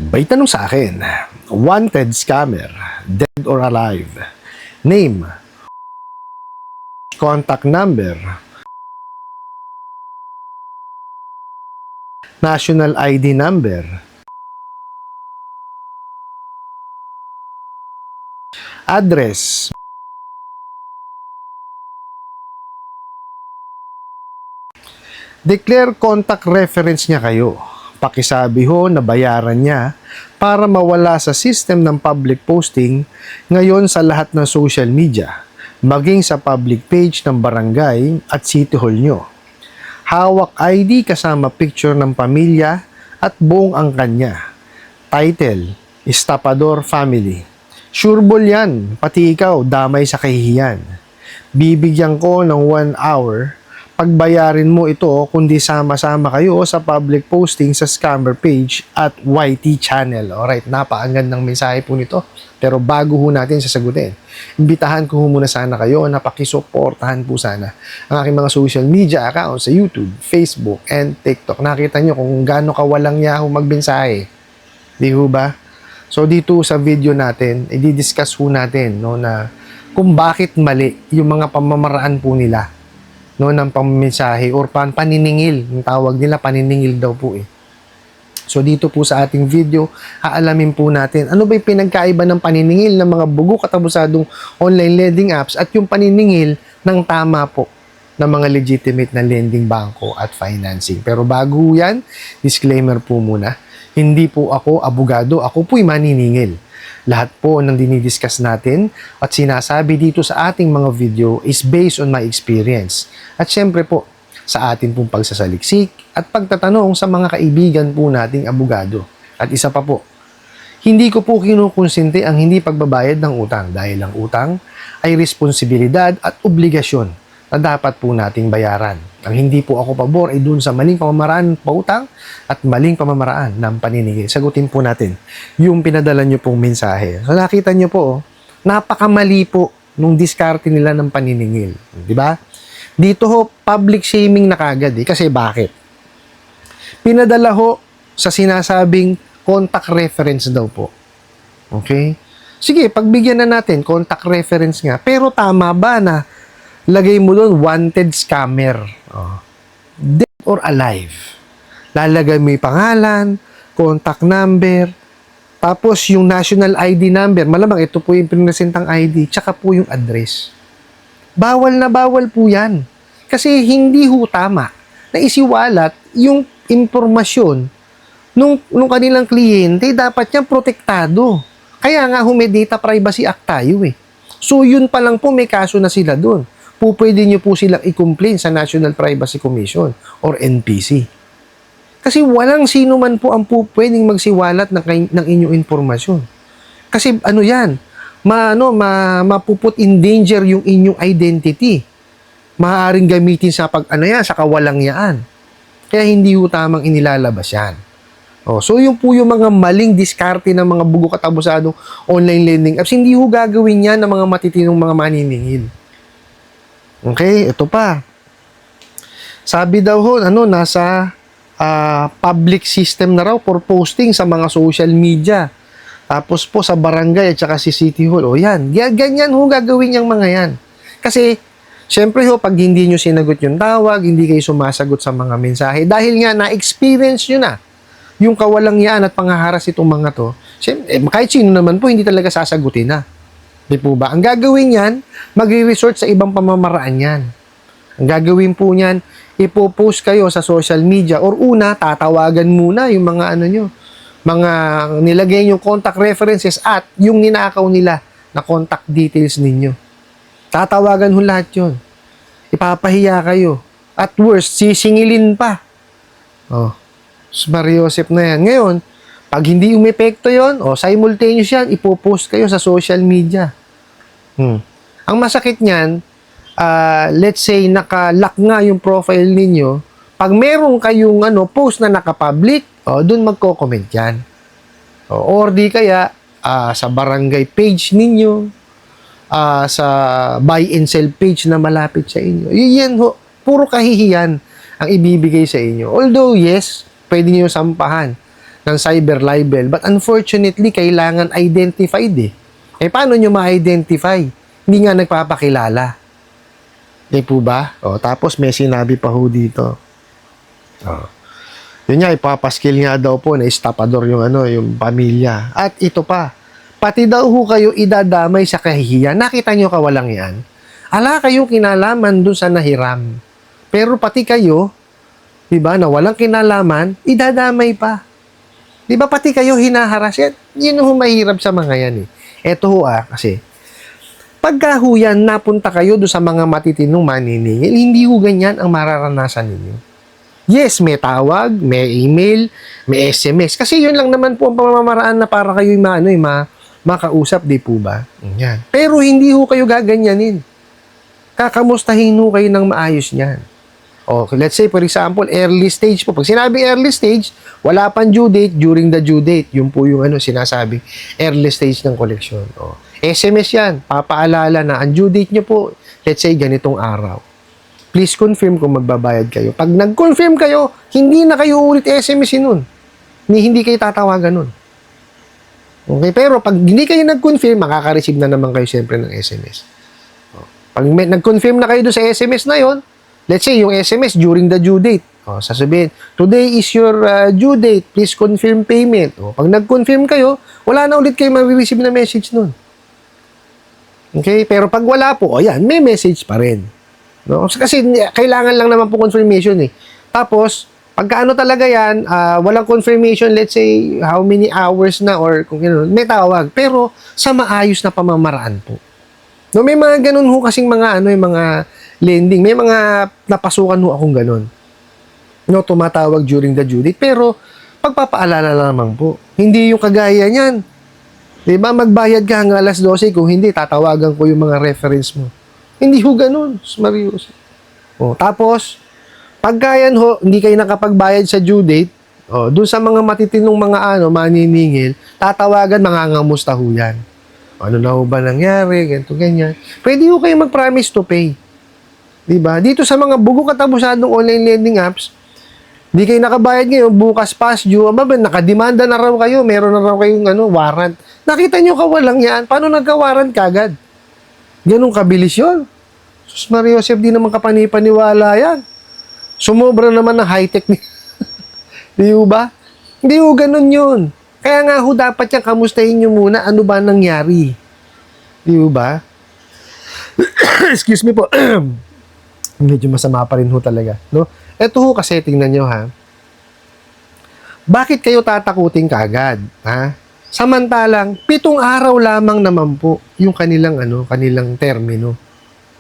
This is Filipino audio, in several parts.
May tanong sa akin, wanted scammer, dead or alive? Name, contact number, national ID number, address, declare contact reference niya kayo. Pakisabi ho na bayaran niya para mawala sa system ng public posting ngayon sa lahat ng social media, maging sa public page ng barangay at city hall nyo. Hawak ID kasama picture ng pamilya at buong angkan niya. Title, Estapador Family. Sureball yan, pati ikaw damay sa kahihiyan. Bibigyan ko ng 1 hour pagbayarin mo ito kundi sama-sama kayo sa public posting sa scammer page at YT channel. Alright, napakagandang mensahe po nito. Pero bago ho natin sasagutin, imbitahan ko muna sana kayo na pakisuportahan po sana ang aking mga social media accounts sa YouTube, Facebook, and TikTok. Nakita nyo kung gaano kawalang yaho magbensahe. Di ho ba? So dito sa video natin, i-discuss ho natin no, na kung bakit mali yung mga pamamaraan po nila no, ng pammensahe or paniningil. Yung tawag nila, paniningil daw po eh. So dito po sa ating video, aalamin po natin ano ba yung pinagkaiba ng paniningil ng mga bugo katabusadong online lending apps at yung paniningil ng tama po ng mga legitimate na lending bangko at financing. Pero bago yan, disclaimer po muna, hindi po ako abogado, ako po'y maniningil. Lahat po ng dinidiscuss natin at sinasabi dito sa ating mga video is based on my experience. At syempre po, sa atin pong pagsasaliksik at pagtatanong sa mga kaibigan po nating abogado. At isa pa po, hindi ko po kinukonsente ang hindi pagbabayad ng utang dahil ang utang ay responsibilidad at obligasyon na dapat po nating bayaran. Ang hindi po ako pabor ay dun sa maling pamamaraan ng pautang at maling pamamaraan ng paniningil. Sagutin po natin yung pinadala nyo pong mensahe. So nakita nyo po, napakamali po nung diskarte nila ng paniningil. Di ba? Dito ho, public shaming na kagad eh. Kasi bakit? Pinadala ho sa sinasabing contact reference daw po. Okay? Sige, pagbigyan na natin, contact reference nga. Pero tama ba na lagay mo doon, wanted scammer. Oh. Dead or alive. Lalagay mo yung pangalan, contact number, tapos yung national ID number. Malamang ito po yung pinresentang ID, tsaka po yung address. Bawal na bawal po yan. Kasi hindi ho tama na isiwalat yung impormasyon nung kanilang kliyente. Dapat yan protektado. Kaya nga may Data Privacy Act tayo eh. So yun pa lang po may kaso na sila doon. Pwede nyo po silang i-complain sa National Privacy Commission or NPC. Kasi walang sino man po ang pwedeng magsiwalat ng inyong informasyon. Kasi ano yan, mapuput in danger yung inyong identity. Maaaring gamitin sa sa kawalangyaan. Kaya hindi ho tamang inilalabas yan. So yung po yung mga maling diskarte ng mga bugo katabusadong online lending apps, hindi ho gagawin yan ng mga matitinong mga maniningil. Okay, ito pa. Sabi daw ho, nasa public system na raw for posting sa mga social media. Tapos po sa barangay at saka si City Hall. O yan, ganyan ho gagawin yung mga yan. Kasi, syempre ho, pag hindi nyo sinagot yung tawag, hindi kayo sumasagot sa mga mensahe. Dahil nga, na-experience nyo na yung kawalangyaan at panghaharas itong mga to. Syempre, kahit sino naman po, hindi talaga sasagutin na. Di po ba? Ang gagawin yan, magre-resort sa ibang pamamaraan yan. Ang gagawin po niyan, ipopost kayo sa social media or una, tatawagan muna yung mga mga nilagay yung contact references at yung ninakaw nila na contact details ninyo. Tatawagan ho lahat yun. Ipapahiya kayo. At worst, sisingilin pa. Mariosep na yan. Ngayon, pag hindi umepekto yon, simultaneous yan, ipopost kayo sa social media. Ang masakit niyan, let's say, naka-lock nga yung profile ninyo, pag meron kayong post na naka-public, doon magko-comment yan. Or di kaya, sa barangay page ninyo, sa buy and sell page na malapit sa inyo. Yan ho, puro kahihiyan ang ibibigay sa inyo. Although, yes, pwede nyo sampahan ng cyber libel. But unfortunately, kailangan identified eh. Eh, paano nyo ma-identify? Hindi nga nagpapakilala. Di po ba? O, tapos may sinabi pa ho dito. O, yun nga, ipapaskil nga daw po na estapador yung yung pamilya. At ito pa, pati daw ho kayo idadamay sa kahihiyan. Nakita nyo kawalang yan? Ala kayong kinalaman dun sa nahiram. Pero pati kayo, di ba, na walang kinalaman, idadamay pa. Di ba, pati kayo hinaharas. Yun ho mahirap sa mga yan eh. Eto ho kasi, pagka ho yan, napunta kayo doon sa mga matitinong maniningil, hindi ho ganyan ang mararanasan ninyo. Yes, may tawag, may email, may SMS. Kasi yun lang naman po ang pamamaraan na para kayo makausap, di po ba? Yan. Pero hindi ho kayo gaganyanin. Kakamustahin ho kayo ng maayos niyan. O, let's say, for example, early stage po. Pag sinabing early stage, wala pang due date, during the due date. Yun po yung sinasabi, early stage ng collection. O, SMS yan, papaalala na ang due date nyo po, let's say, ganitong araw. Please confirm kung magbabayad kayo. Pag nag-confirm kayo, hindi na kayo ulit SMS-in nun. Hindi kayo tatawagan nun. Okay, pero pag hindi kayo nag-confirm, makaka-receive na naman kayo siyempre ng SMS. O, pag nag-confirm na kayo doon sa SMS na yon, let's say, yung SMS during the due date. O, sasabihin, today is your due date. Please confirm payment. O, pag nag-confirm kayo, wala na ulit kayo ma-receive na message nun. Okay? Pero pag wala po, ayan, may message pa rin. No? Kasi kailangan lang naman po confirmation eh. Tapos, pagka talaga yan, walang confirmation, let's say, how many hours na or kung may tawag. Pero, sa maayos na pamamaraan po. No, may mga ganun ho kasing mga yung mga lending. May mga napasukan ho akong ganun. No, tumatawag during the due date. Pero, pagpapaalala naman po. Hindi yung kagaya niyan. Diba, magbayad ka hanggang alas 12, kung hindi, tatawagan ko yung mga reference mo. Hindi ho ganun, Marius. O, tapos, pagka yan ho, hindi kayo nakapagbayad sa due date, doon sa mga matitinong mga maniningil, tatawagan, mangangamusta ho yan. Ano na ho ba nangyari, ganito, ganyan. Pwede ho kayo mag-promise to pay. Diba? Dito sa mga bugo katabusadong online lending apps, di kayo nakabayad ngayon, bukas past due, nakademanda na raw kayo, meron na raw kayong warrant. Nakita nyo kawalang yan, paano nagka-warrant kagad? Ganun kabilis yun. Sus Maria Joseph, di naman kapanipaniwala yan. Sumobra naman ng high-tech ni... Di ba? Hindi ho ganun yun. Kaya nga ho, dapat yan, kamustahin nyo muna ano ba nangyari. Di ba? Excuse me po. Medyo masama pa rin ho talaga. No? Ito ho kasi, tingnan nyo ha. Bakit kayo tatakutin kaagad? Ha? Samantalang, 7 araw lamang naman po yung kanilang termino.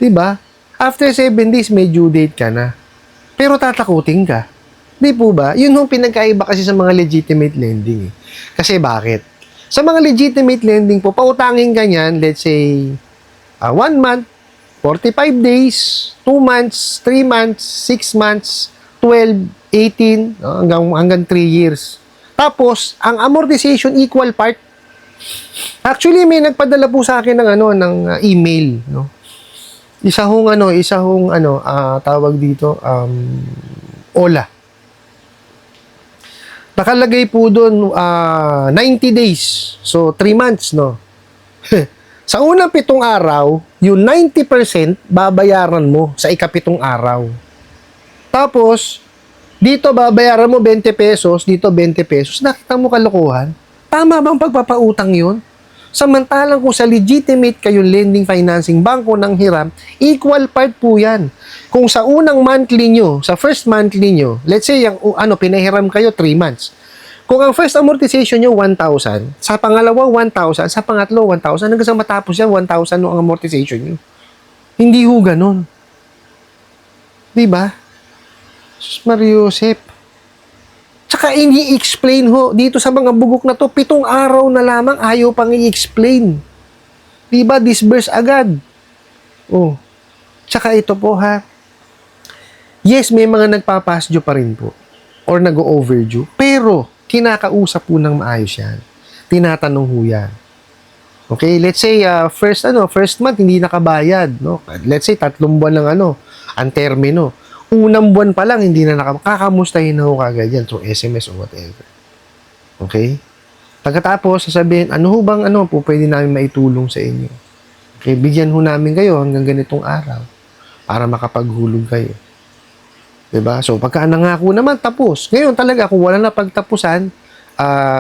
'Di ba? After 7 days may due date ka na. Pero tatakutin ka. 'Di po ba? Yun yung pinagkaiba kasi sa mga legitimate lending. Kasi bakit? Sa mga legitimate lending po, pautangin ka niyan, let's say 1 month, 45 days, 2 months, 3 months, 6 months, 12, 18, hanggang 3 years. Tapos, ang amortization equal part. Actually, may nagpadala po sa akin ng email, no. Tawag dito, OLA. Nakalagay po doon 90 days. So 3 months, no. Sa unang 7 araw, yung 90% babayaran mo sa ika-7 araw. Tapos, dito babayaran mo 20 pesos, dito 20 pesos. Nakita mo kalokohan? Tama bang pagpapautang yun? Samantalang kung sa legitimate kayong lending financing bangko ng hiram, equal part po yan. Kung sa unang monthly nyo, sa first monthly nyo, let's say, pinahiram kayo 3 months. Kung ang first amortization nyo 1,000, sa pangalawa 1,000, sa pangatlo 1,000, hanggang sa matapos yan, 1,000 ang amortization nyo. Hindi ho ganun. Diba? Sus Maria Joseph. Tsaka ini-explain ho, dito sa mga bugok na to, 7 araw na lamang ayaw pang i-explain. Diba? Disburse agad. Oh. Tsaka ito po ha. Yes, may mga nagpapass due pa rin po. Or nag-overdue. Pero, kinakausap po ng maayos yan. Tinatanong ho yan. Okay, let's say, first month, hindi nakabayad. No? Let's say, 3 buwan lang ang termino. Unang buwan pa lang, hindi na nakakamustahin na ho kagad yan through SMS or whatever. Okay? Pagkatapos, sasabihin, ano ho bang ano po pwede namin maitulong sa inyo? Okay, bigyan ho namin kayo hanggang ganitong araw para makapaghulog kayo. 'Di ba? So, pagka nangako naman, tapos. Ngayon talaga, kung wala na pagtapusan,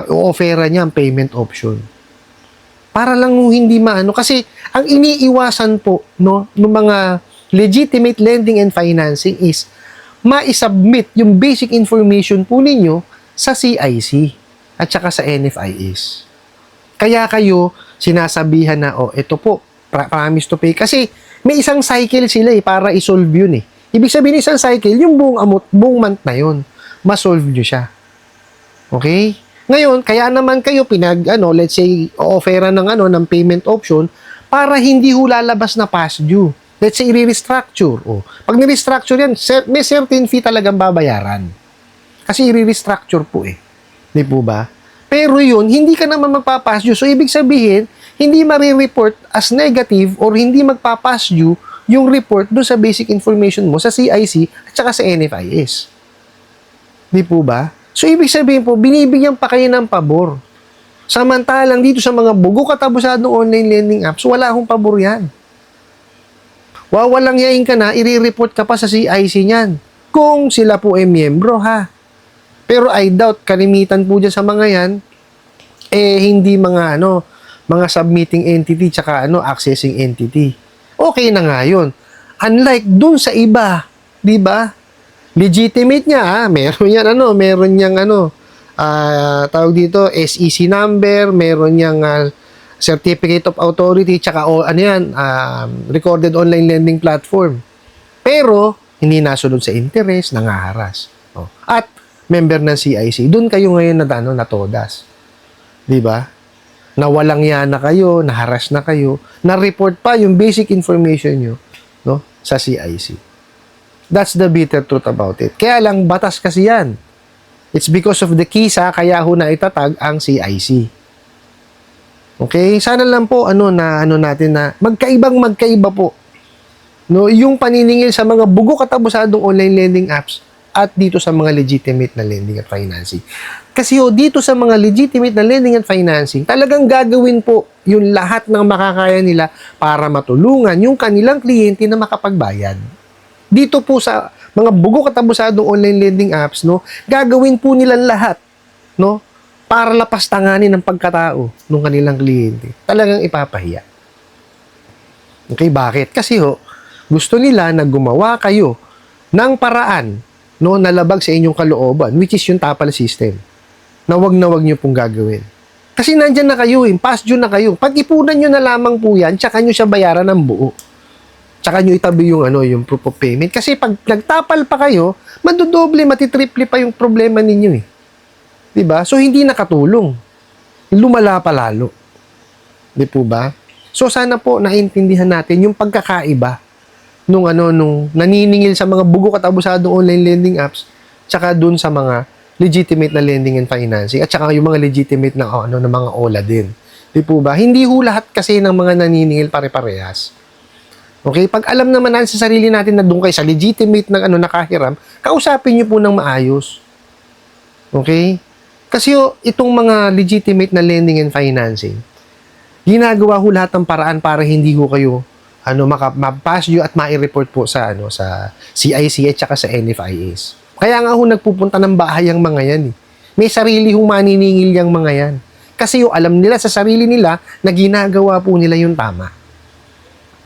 o-offera niya ang payment option. Para lang hindi maano. Kasi, ang iniiwasan po, no, ng mga legitimate lending and financing is ma-submit yung basic information po ninyo sa CIC at saka sa NFIS. Kaya kayo sinasabihan na, oh, ito po, promise to pay. Kasi may isang cycle sila para i-solve yun eh. Ibig sabihin isang cycle, yung buong month na yun, ma-solve nyo siya. Okay? Ngayon, kaya naman kayo let's say, o-offera ng payment option para hindi ho lalabas na past due. Let's say, i-restructure. Oh. Pag ni-restructure yan, may certain fee talagang babayaran. Kasi i-restructure po eh. Di po ba? Pero yun, hindi ka naman magpapass due. So, ibig sabihin, hindi ma-report as negative or hindi magpapass due yung report doon sa basic information mo sa CIC at saka sa NFIS. Di po ba? So, ibig sabihin po, binibigyan pa kayo ng pabor. Samantalang dito sa mga bugo katabusadong online lending apps, wala akong pabor yan. Wawalang yain ka na, i-report ka pa sa CIC niyan. Kung sila po ay miyembro, ha? Pero I doubt, kalimitan po dyan sa mga yan, hindi mga mga submitting entity tsaka accessing entity. Okay na nga yun. Unlike dun sa iba, di ba? Legitimate niya, meron yan meron niyang tawag dito, SEC number, meron niyang certificate of authority tsaka recorded online lending platform. Pero hindi nasunod sa interest, nangaharas. Oh. At member ng CIC, dun kayo ngayon na todas. Di ba? Nawalang yan na kayo, naharas na kayo, na-report pa yung basic information nyo sa CIC. That's the bitter truth about it. Kaya lang, batas kasi yan. It's because of the KISA, kaya ho na itatag ang CIC. Okay? Sana lang po, natin na magkaiba po. No, yung paniningil sa mga bugo katabusadong online lending apps at dito sa mga legitimate na lending at financing. Kasi dito sa mga legitimate na lending at financing, talagang gagawin po yung lahat ng makakaya nila para matulungan yung kanilang kliyente na makapagbayad. Dito po sa mga bugo katabusadong online lending apps, gagawin po nila lahat, para lapastanganin ang pagkatao ng kanilang kliyente. Talagang ipapahiya. Okay, bakit? Kasi gusto nila na gumawa kayo ng paraan nalabag sa inyong kalooban, which is yung tapal system. Na wag nyo pong gagawin. Kasi nandyan na kayo, past due na kayo. Pag-ipunan nyo na lamang po yan, tsaka nyo siya bayaran ng buo. Tsaka nyo itabi yung proof of payment. Kasi pag nagtapal pa kayo, madodoble, matitriple pa yung problema ninyo eh. Diba? So, hindi nakatulong. Lumala pa lalo. Di po ba? So, sana po naintindihan natin yung pagkakaiba nung naniningil sa mga bugo katabusadong online lending apps tsaka dun sa mga legitimate na lending and financing at saka yung mga legitimate na mga OLA din. Di po ba? Hindi ho lahat kasi ng mga naniningil pare-parehas. Okay? Pag alam naman natin sa sarili natin na doon kayo sa legitimate ng nakahiram, kausapin nyo po ng maayos. Okay? Kasi itong mga legitimate na lending and financing, ginagawa ho lahat ng paraan para hindi ho kayo ma-pass due at ma-report po sa CIC at saka sa NFIS. Kaya nga nagpupunta ng bahay ang mga yan. May sarili hong maniningil yung mga yan. Kasi alam nila sa sarili nila na ginagawa po nila yung tama.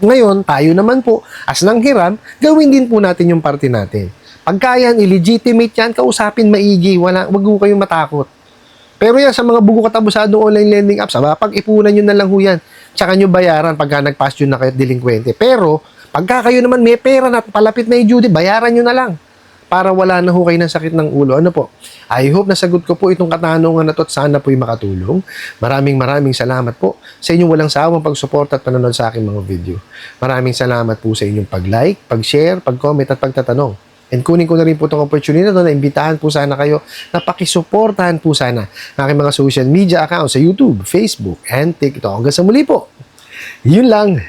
Ngayon, tayo naman po, as nanghiram, gawin din po natin yung parte natin. Pagka yan, illegitimate yan, kausapin maigi, wag ho kayong matakot. Pero yan, sa mga bugo katabusadong online lending apps, pag-ipunan nyo na lang ho yan. Tsaka nyo bayaran pagka nag-pass due na kayo at delinquente. Pero, pagka kayo naman may pera na palapit na i-due, bayaran nyo na lang. Para wala na ho kayo ng sakit ng ulo. I hope nasagot ko po itong katanungan na to at sana po'y makatulong. Maraming salamat po sa inyong walang sawang pagsuporta at panonood sa aking mga video. Maraming salamat po sa inyong pag-like, pag-share, pag-comment at pagtatanong. And kunin ko na rin po itong opportunity na imbitahan po sana kayo na pakisuportahan po sana ng aking mga social media accounts sa YouTube, Facebook, and TikTok. Hanggang sa muli po. Yun lang.